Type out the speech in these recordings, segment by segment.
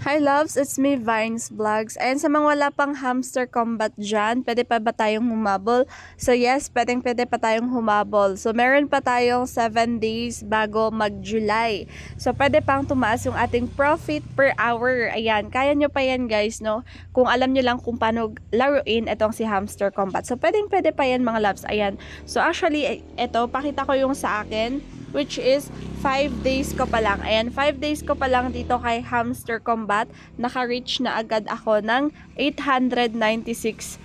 Hi loves, it's me Vines Vlogs. And sa mga wala pang hamster combat dyan, pwede pa ba tayong humabol? So yes, pwede pa tayong humabol. So meron pa tayong 7 days bago mag-July. So pwede pang tumaas yung ating profit per hour. Ayan, kaya nyo pa yan guys, no? Kung alam nyo lang kung paano laruin itong si hamster combat. So pwede pa yan mga loves. Ayan. So actually, ito, pakita ko yung sa akin, which is 5 days ko pa lang. Ayan, 5 days ko pa lang dito kay Hamster Combat. Naka-reach na agad ako ng 896,000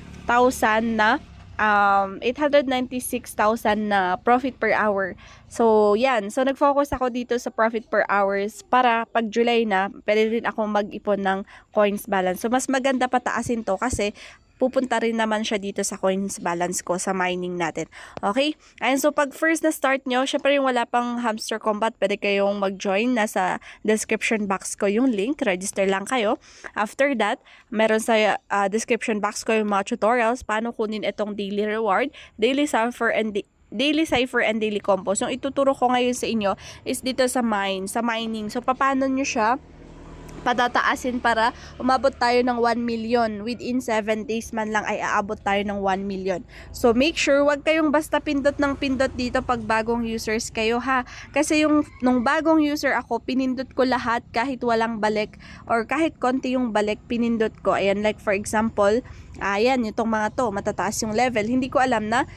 na 896,000 na profit per hour. So, yan. So, nag-focus ako dito sa profit per hours para pag July na, pwede rin akong mag-ipon ng coins balance. So, mas maganda pataasin to kasi pupunta rin naman siya dito sa coins balance ko sa mining natin. Okay? And so, pag first na start nyo, syempre yung wala pang hamster combat, pwede kayong mag-join. Nasa description box ko yung link. Register lang kayo. After that, meron sa description box ko yung mga tutorials paano kunin itong daily reward, daily cipher, and daily combo. So, ituturo ko ngayon sa inyo is dito sa mining. So, paano nyo siya patataasin para umabot tayo ng 1 million. Within 7 days man lang ay aabot tayo ng 1 million. So, make sure wag kayong basta pindot ng pindot dito pag bagong users kayo ha. Kasi nung bagong user ako, pinindot ko lahat kahit walang balik or kahit konti yung balik, pinindot ko. Ayan, like for example, ayan, itong mga to, matataas yung level. Hindi ko alam na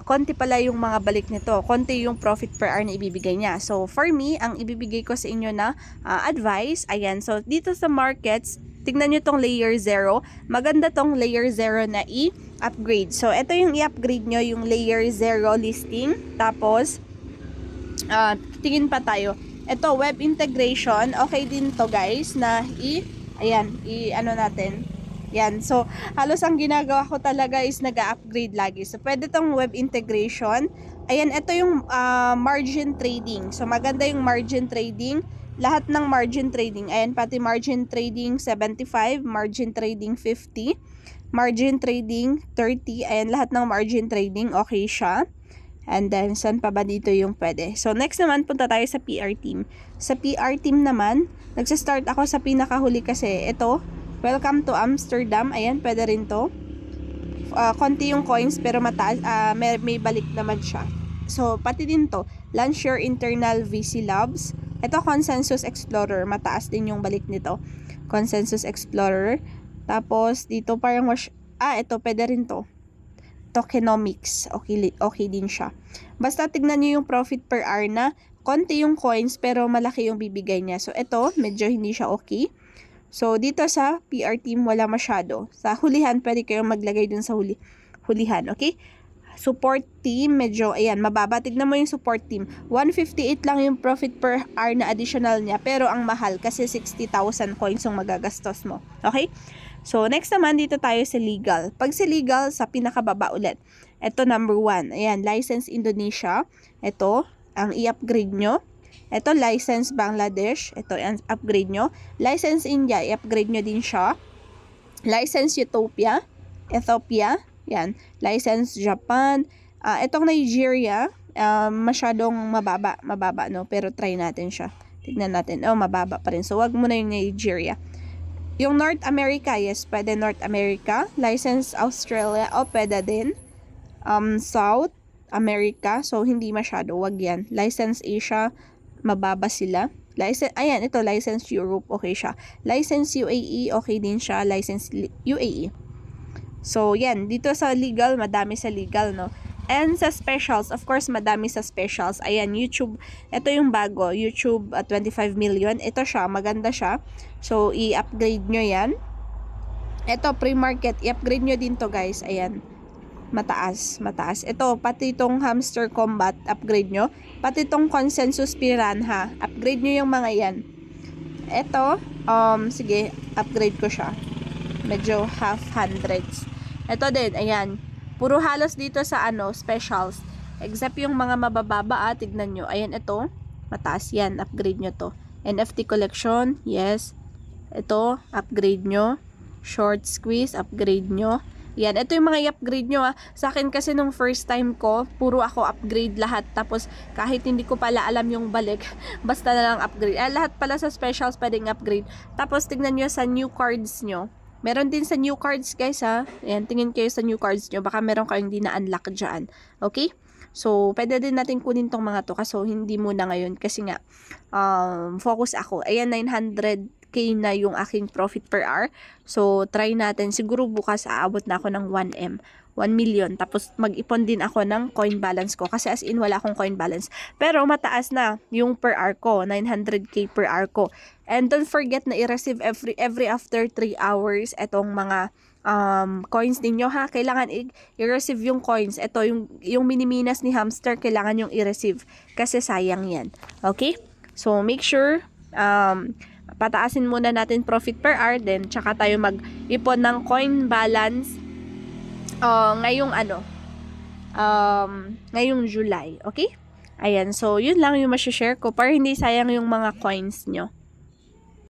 konti pala yung mga balik nito. Konti yung profit per hour na ibibigay niya. So, for me, ang ibibigay ko sa inyo na advice, ayan, so dito sa markets, tignan nyo tong layer 0. Maganda tong layer 0 na i-upgrade. So, ito yung i-upgrade nyo, yung layer 0 listing. Tapos, tingin pa tayo. Ito, web integration. Okay din to guys, na ano natin. Yan. So, halos ang ginagawa ko talaga is nag-upgrade lagi. So, pwede tong web integration. Ayan, ito yung margin trading. So, maganda yung margin trading. Lahat ng margin trading. Ayan, pati margin trading 75, margin trading 50, margin trading 30. Ayan, lahat ng margin trading okay siya. And then, saan pa ba dito yung pwede? So, next naman, punta tayo sa PR team. Sa PR team naman, nagsistart ako sa pinakahuli kasi ito, welcome to Amsterdam. Ayan, pwede rin to. Konti yung coins pero mataas, may balik naman siya. So, pati din to. Launch your internal VC Labs. Ito, Consensus Explorer. Mataas din yung balik nito. Consensus Explorer. Tapos, dito parang ito, pwede rin to. Tokenomics. Okay din siya. Basta tignan nyo yung profit per hour na konti yung coins pero malaki yung bibigay niya. So, ito, medyo hindi siya okay. So, dito sa PR team, wala masyado. Sa hulihan, pwede kayong maglagay dun sa hulihan. Okay? Support team, medyo, ayan, mababa. Tignan mo yung support team. 158 lang yung profit per hour na additional niya. Pero ang mahal kasi 60,000 coins yung magagastos mo. Okay? So, next naman, dito tayo sa legal. Pag sa legal, sa pinakababa ulit. Ito, number 1. Ayan, license Indonesia. Ito, ang i-upgrade nyo. Ito, license Bangladesh. Ito, upgrade nyo. License India, i-upgrade nyo din siya. License Ethiopia. Yan. License Japan. Itong Nigeria, masyadong mababa, no? Pero try natin siya. Tignan natin. Mababa pa rin. So, wag muna yung Nigeria. Yung North America, yes, pwede North America. License Australia, pwede din. South America, so hindi masyado, wag yan. License Asia, mababa sila. Ayan, ito, license Europe, okay siya. License UAE, okay din siya. License UAE. So, yan. Dito sa legal, madami sa legal, no? And sa specials, of course, madami sa specials. Ayan, YouTube. Ito yung bago. YouTube 25 million. Ito siya, maganda siya. So, i-upgrade nyo yan. Ito, pre-market. I-upgrade nyo din to, guys. Ayan. Mataas. Ito, pati itong hamster combat, upgrade nyo. Pati itong consensus piranha, upgrade nyo yung mga yan. Ito, sige, upgrade ko siya. Medyo half hundreds. Ito din, ayan. Puro halos dito sa specials. Except yung mga mabababa, tignan nyo. Ayan, ito, mataas yan. Upgrade nyo to. NFT collection, yes. Ito, upgrade nyo. Short squeeze, upgrade nyo. Yan, ito yung mga i-upgrade nyo ha. Sa akin kasi nung first time ko, puro ako upgrade lahat. Tapos kahit hindi ko pala alam yung balik, basta na lang upgrade. Lahat pala sa specials pwedeng upgrade. Tapos tignan nyo sa new cards nyo. Meron din sa new cards guys ha. Ayan, tingin kayo sa new cards nyo. Baka meron kayong hindi na-unlock dyan. Okay? So, pwede din natin kunin tong mga to. Kaso hindi muna ngayon. Kasi nga, focus ako. Ayan, 900k na yung aking profit per hour. So, try natin. Siguro bukas aabot na ako ng 1M. 1 million. Tapos, mag-ipon din ako ng coin balance ko. Kasi as in, wala akong coin balance. Pero, mataas na yung per hour ko. 900k per hour ko. And don't forget na i-receive every after 3 hours itong mga coins ninyo ha. Kailangan i-receive yung coins. Ito, yung miniminas ni hamster, kailangan yung i-receive. Kasi sayang yan. Okay? So, make sure, pataasin muna natin profit per hour, then tsaka tayo mag-ipon ng coin balance ngayong July. Okay? Ayan, so yun lang yung share ko para hindi sayang yung mga coins nyo.